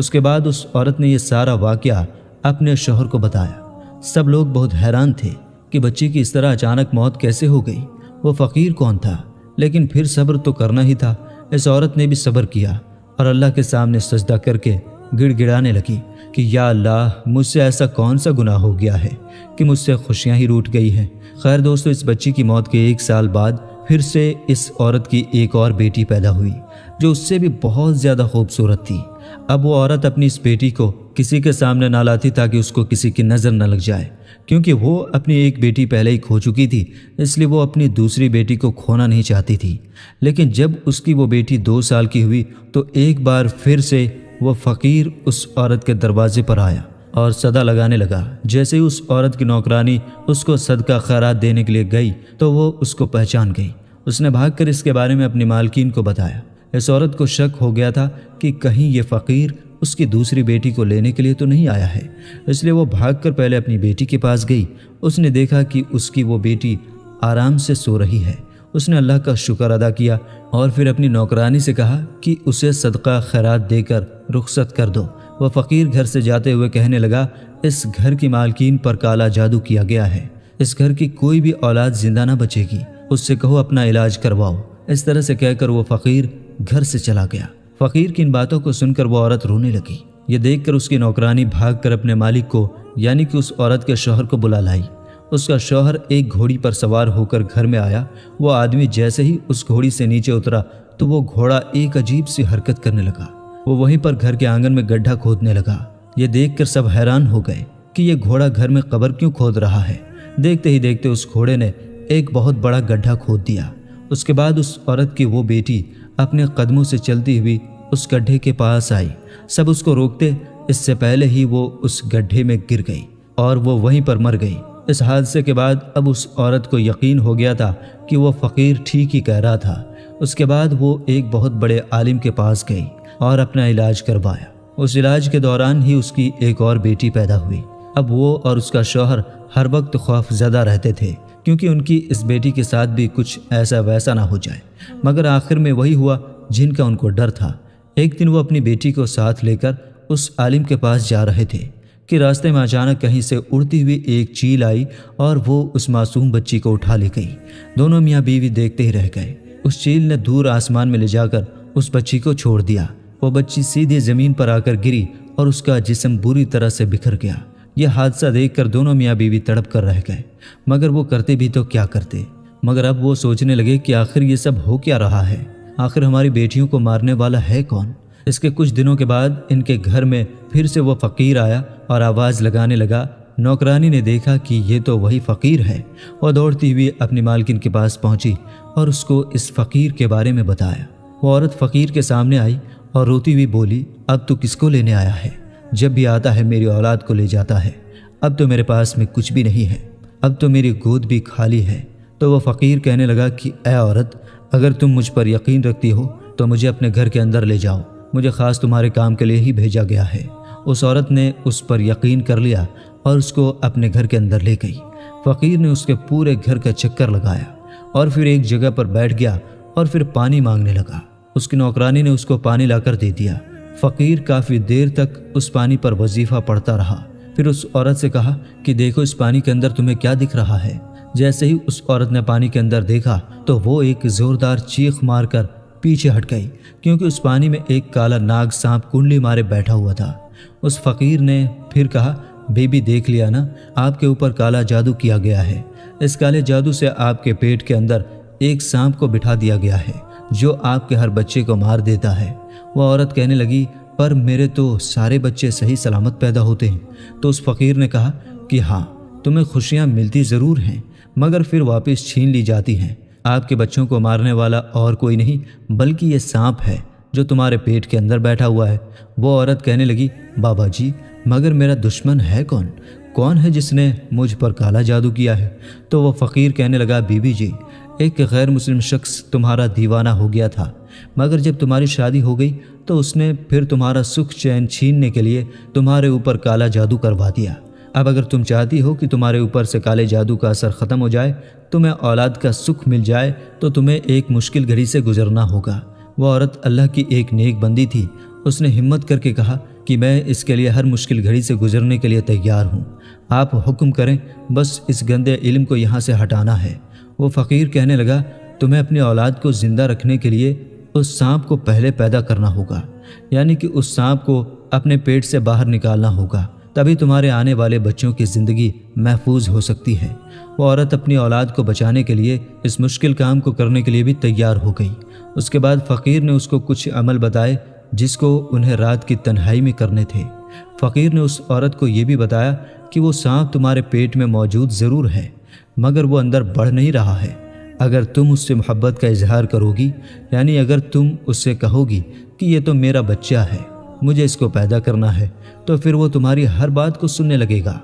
اس کے بعد اس عورت نے یہ سارا واقعہ اپنے شوہر کو بتایا۔ سب لوگ بہت حیران تھے کہ بچی کی اس طرح اچانک موت کیسے ہو گئی، وہ فقیر کون تھا؟ لیکن پھر صبر تو کرنا ہی تھا۔ اس عورت نے بھی صبر کیا اور اللہ کے سامنے سجدہ کر کے گڑ گڑانے لگی کہ یا اللہ، مجھ سے ایسا کون سا گناہ ہو گیا ہے کہ مجھ سے خوشیاں ہی روٹ گئی ہیں۔ خیر دوستو، اس بچی کی موت کے 1 سال بعد پھر سے اس عورت کی ایک اور بیٹی پیدا ہوئی جو اس سے بھی بہت زیادہ خوبصورت تھی۔ اب وہ عورت اپنی اس بیٹی کو کسی کے سامنے نہ لاتی تاکہ اس کو کسی کی نظر نہ لگ جائے، کیونکہ وہ اپنی ایک بیٹی پہلے ہی کھو چکی تھی، اس لیے وہ اپنی دوسری بیٹی کو کھونا نہیں چاہتی تھی۔ لیکن جب اس کی وہ بیٹی 2 سال کی ہوئی تو ایک بار پھر سے وہ فقیر اس عورت کے دروازے پر آیا اور صدا لگانے لگا۔ جیسے ہی اس عورت کی نوکرانی اس کو صدقہ خیرات دینے کے لیے گئی تو وہ اس کو پہچان گئی۔ اس نے بھاگ کر اس کے بارے میں اپنی مالکین کو بتایا۔ اس عورت کو شک ہو گیا تھا کہ کہیں یہ فقیر اس کی دوسری بیٹی کو لینے کے لیے تو نہیں آیا ہے، اس لیے وہ بھاگ کر پہلے اپنی بیٹی کے پاس گئی۔ اس نے دیکھا کہ اس کی وہ بیٹی آرام سے سو رہی ہے۔ اس نے اللہ کا شکر ادا کیا اور پھر اپنی نوکرانی سے کہا کہ اسے صدقہ خیرات دے کر رخصت کر دو۔ وہ فقیر گھر سے جاتے ہوئے کہنے لگا، اس گھر کی مالکین پر کالا جادو کیا گیا ہے، اس گھر کی کوئی بھی اولاد زندہ نہ بچے گی، اس سے کہو اپنا علاج کرواؤ۔ اس طرح سے کہہ کر وہ فقیر گھر سے چلا گیا۔ فقیر کی ان باتوں کو سن کر وہ عورت رونے لگی۔ یہ دیکھ کر اس کی نوکرانی بھاگ کر اپنے مالک کو یعنی کہ اس عورت کے شوہر کو بلا لائی۔ اس کا شوہر ایک گھوڑی پر سوار ہو کر گھر میں آیا۔ وہ آدمی جیسے ہی اس گھوڑی سے نیچے اترا تو وہ گھوڑا ایک عجیب سی حرکت کرنے لگا۔ وہ وہیں پر گھر کے آنگن میں گڈھا کھودنے لگا۔ یہ دیکھ کر سب حیران ہو گئے کہ یہ گھوڑا گھر میں قبر کیوں کھود رہا ہے۔ دیکھتے ہی دیکھتے اس گھوڑے نے ایک بہت بڑا گڈھا کھود دیا۔ اس کے بعد اس عورت کی وہ بیٹی اپنے قدموں سے چلتی ہوئی اس گڈھے کے پاس آئی۔ سب اس کو روکتے اس سے پہلے ہی وہ اس گڈھے میں گر گئی اور وہ وہیں پر مر گئی۔ اس حادثے کے بعد اب اس عورت کو یقین ہو گیا تھا کہ وہ فقیر ٹھیک ہی کہہ رہا تھا۔ اس کے بعد وہ ایک بہت بڑے عالم کے پاس گئی اور اپنا علاج کروایا۔ اس علاج کے دوران ہی اس کی ایک اور بیٹی پیدا ہوئی۔ اب وہ اور اس کا شوہر ہر وقت خوف زدہ رہتے تھے کیونکہ ان کی اس بیٹی کے ساتھ بھی کچھ ایسا ویسا نہ ہو جائے، مگر آخر میں وہی ہوا جن کا ان کو ڈر تھا۔ ایک دن وہ اپنی بیٹی کو ساتھ لے کر اس عالم کے پاس جا رہے تھے کہ راستے میں اچانک کہیں سے اڑتی ہوئی ایک چیل آئی اور وہ اس معصوم بچی کو اٹھا لے گئی۔ دونوں میاں بیوی دیکھتے ہی رہ گئے۔ اس چیل نے دور آسمان میں لے جا کر اس بچی کو چھوڑ دیا۔ وہ بچی سیدھی زمین پر آ کر گری اور اس کا جسم بری طرح سے بکھر گیا۔ یہ حادثہ دیکھ کر دونوں میاں بیوی تڑپ کر رہ گئے، مگر وہ کرتے بھی تو کیا کرتے۔ مگر اب وہ سوچنے لگے کہ آخر یہ سب ہو کیا رہا ہے، آخر ہماری بیٹیوں کو مارنے والا ہے کون؟ اس کے کچھ دنوں کے بعد ان کے گھر میں پھر سے وہ فقیر آیا اور آواز لگانے لگا۔ نوکرانی نے دیکھا کہ یہ تو وہی فقیر ہے۔ وہ دوڑتی ہوئی اپنی مالکن کے پاس پہنچی اور اس کو اس فقیر کے بارے میں بتایا۔ وہ عورت فقیر کے سامنے آئی اور روتی ہوئی بولی، اب تو کس کو لینے آیا ہے؟ جب بھی آتا ہے میری اولاد کو لے جاتا ہے، اب تو میرے پاس میں کچھ بھی نہیں ہے، اب تو میری گود بھی خالی ہے۔ تو وہ فقیر کہنے لگا کہ اے عورت، اگر تم مجھ پر یقین رکھتی ہو تو مجھے اپنے گھر کے اندر لے جاؤ، مجھے خاص تمہارے کام کے لیے ہی بھیجا گیا ہے۔ اس عورت نے اس پر یقین کر لیا اور اس کو اپنے گھر کے اندر لے گئی۔ فقیر نے اس کے پورے گھر کا چکر لگایا اور پھر ایک جگہ پر بیٹھ گیا اور پھر پانی مانگنے لگا۔ اس کی نوکرانی نے اس کو پانی لا کر دے دیا۔ فقیر کافی دیر تک اس پانی پر وظیفہ پڑھتا رہا۔ پھر اس عورت سے کہا کہ دیکھو اس پانی کے اندر تمہیں کیا دکھ رہا ہے۔ جیسے ہی اس عورت نے پانی کے اندر دیکھا تو وہ ایک زوردار چیخ مار کر پیچھے ہٹ گئی، کیونکہ اس پانی میں ایک کالا ناگ سانپ کنڈلی مارے بیٹھا ہوا تھا۔ اس فقیر نے پھر کہا، بی بی دیکھ لیا نا، آپ کے اوپر کالا جادو کیا گیا ہے۔ اس کالے جادو سے آپ کے پیٹ کے اندر ایک سانپ کو بٹھا دیا گیا ہے جو آپ کے ہر بچے کو مار دیتا ہے۔ وہ عورت کہنے لگی، پر میرے تو سارے بچے صحیح سلامت پیدا ہوتے ہیں۔ تو اس فقیر نے کہا کہ ہاں، تمہیں خوشیاں ملتی ضرور ہیں، مگر پھر واپس چھین لی جاتی ہیں۔ آپ کے بچوں کو مارنے والا اور کوئی نہیں بلکہ یہ سانپ ہے جو تمہارے پیٹ کے اندر بیٹھا ہوا ہے۔ وہ عورت کہنے لگی، بابا جی، مگر میرا دشمن ہے کون؟ کون ہے جس نے مجھ پر کالا جادو کیا ہے؟ تو وہ فقیر کہنے لگا، بی بی جی، ایک غیر مسلم شخص تمہارا دیوانہ ہو گیا تھا، مگر جب تمہاری شادی ہو گئی تو اس نے پھر تمہارا سکھ چین چھیننے کے لیے تمہارے اوپر کالا جادو کروا دیا۔ اب اگر تم چاہتی ہو کہ تمہارے اوپر سے کالے جادو کا اثر ختم ہو جائے، تمہیں اولاد کا سکھ مل جائے، تو تمہیں ایک مشکل گھڑی سے گزرنا ہوگا۔ وہ عورت اللہ کی ایک نیک بندی تھی اس نے ہمت کر کے کہا کہ میں اس کے لیے ہر مشکل گھڑی سے گزرنے کے لیے تیار ہوں، آپ حکم کریں، بس اس گندے علم کو یہاں سے ہٹانا ہے۔ وہ فقیر کہنے لگا، تمہیں اپنی اولاد کو زندہ رکھنے کے لیے اس سانپ کو پہلے پیدا کرنا ہوگا، یعنی کہ اس سانپ کو اپنے پیٹ سے باہر نکالنا ہوگا، تبھی تمہارے آنے والے بچوں کی زندگی محفوظ ہو سکتی ہے۔ وہ عورت اپنی اولاد کو بچانے کے لیے اس مشکل کام کو کرنے کے لیے بھی تیار ہو گئی۔ اس کے بعد فقیر نے اس کو کچھ عمل بتائے جس کو انہیں رات کی تنہائی میں کرنے تھے۔ فقیر نے اس عورت کو یہ بھی بتایا کہ وہ سانپ تمہارے پیٹ میں موجود ضرور ہے، مگر وہ اندر بڑھ نہیں رہا ہے۔ اگر تم اس سے محبت کا اظہار کرو گی، یعنی اگر تم اس سے کہو گی کہ یہ تو میرا بچہ ہے، مجھے اس کو پیدا کرنا ہے، تو پھر وہ تمہاری ہر بات کو سننے لگے گا،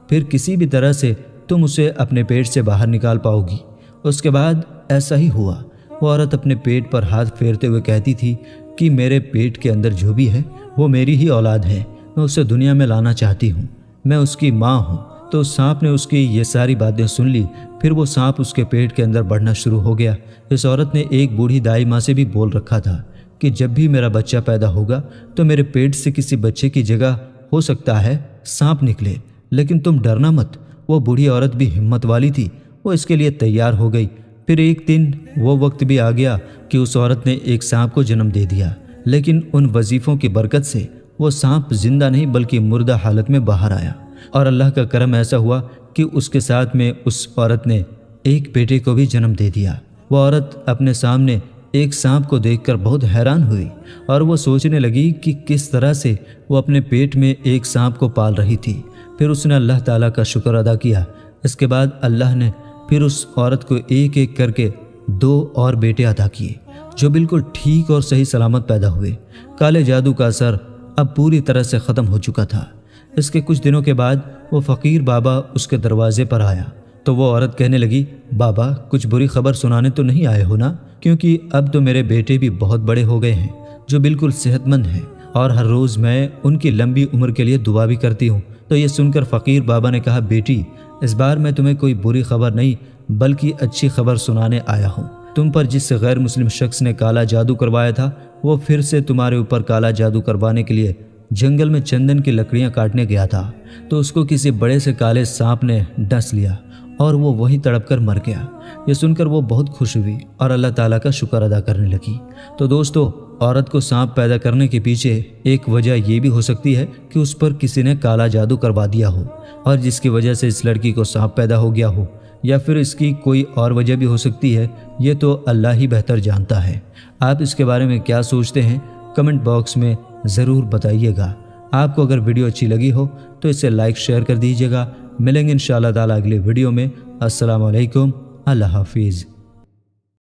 پھر کسی بھی طرح سے تم اسے اپنے پیٹ سے باہر نکال پاؤ گی۔ اس کے بعد ایسا ہی ہوا۔ وہ عورت اپنے پیٹ پر ہاتھ پھیرتے ہوئے کہتی تھی کہ میرے پیٹ کے اندر جو بھی ہے وہ میری ہی اولاد ہے، میں اسے دنیا میں لانا چاہتی ہوں، میں اس کی ماں ہوں۔ تو سانپ نے اس کی یہ ساری باتیں سن لی، پھر وہ سانپ اس کے پیٹ کے اندر بڑھنا شروع ہو گیا۔ اس عورت نے ایک بوڑھی دائی ماں سے بھی بول رکھا تھا کہ جب بھی میرا بچہ پیدا ہوگا تو میرے پیٹ سے کسی بچے کی جگہ ہو سکتا ہے سانپ نکلے، لیکن تم ڈرنا مت۔ وہ بوڑھی عورت بھی ہمت والی تھی، وہ اس کے لیے تیار ہو گئی۔ پھر ایک دن وہ وقت بھی آ گیا کہ اس عورت نے ایک سانپ کو جنم دے دیا، لیکن ان وظیفوں کی برکت سے وہ سانپ زندہ نہیں بلکہ مردہ حالت میں باہر آیا، اور اللہ کا کرم ایسا ہوا کہ اس کے ساتھ میں اس عورت نے ایک بیٹے کو بھی جنم دے دیا۔ وہ عورت اپنے سامنے ایک سانپ کو دیکھ کر بہت حیران ہوئی، اور وہ سوچنے لگی کہ کس طرح سے وہ اپنے پیٹ میں ایک سانپ کو پال رہی تھی۔ پھر اس نے اللہ تعالیٰ کا شکر ادا کیا۔ اس کے بعد اللہ نے پھر اس عورت کو ایک ایک کر کے 2 اور بیٹے عطا کیے جو بالکل ٹھیک اور صحیح سلامت پیدا ہوئے۔ کالے جادو کا اثر اب پوری طرح سے ختم ہو چکا تھا۔ اس کے کچھ دنوں کے بعد وہ فقیر بابا اس کے دروازے پر آیا تو وہ عورت کہنے لگی، بابا کچھ بری خبر سنانے تو نہیں آئے ہو نا؟ کیونکہ اب تو میرے بیٹے بھی بہت بڑے ہو گئے ہیں جو بالکل صحت مند ہیں، اور ہر روز میں ان کی لمبی عمر کے لیے دعا بھی کرتی ہوں۔ تو یہ سن کر فقیر بابا نے کہا، بیٹی اس بار میں تمہیں کوئی بری خبر نہیں بلکہ اچھی خبر سنانے آیا ہوں۔ تم پر جس غیر مسلم شخص نے کالا جادو کروایا تھا وہ پھر سے تمہارے اوپر کالا جادو کروانے کے لیے جنگل میں چندن کی لکڑیاں کاٹنے گیا تھا، تو اس کو کسی بڑے سے کالے سانپ نے ڈس لیا اور وہ وہیں تڑپ کر مر گیا۔ یہ سن کر وہ بہت خوش ہوئی اور اللہ تعالیٰ کا شکر ادا کرنے لگی۔ تو دوستو، عورت کو سانپ پیدا کرنے کے پیچھے ایک وجہ یہ بھی ہو سکتی ہے کہ اس پر کسی نے کالا جادو کروا دیا ہو، اور جس کی وجہ سے اس لڑکی کو سانپ پیدا ہو گیا ہو، یا پھر اس کی کوئی اور وجہ بھی ہو سکتی ہے، یہ تو اللہ ہی بہتر جانتا ہے۔ آپ اس کے بارے میں کیا سوچتے ہیں کمنٹ باکس میں ضرور بتائیے گا۔ آپ کو اگر ویڈیو اچھی لگی ہو تو اسے لائک شیئر کر دیجیے گا۔ ملیں گے انشاءاللہ تعالیٰ اگلے ویڈیو میں۔ السلام علیکم، اللہ حافظ۔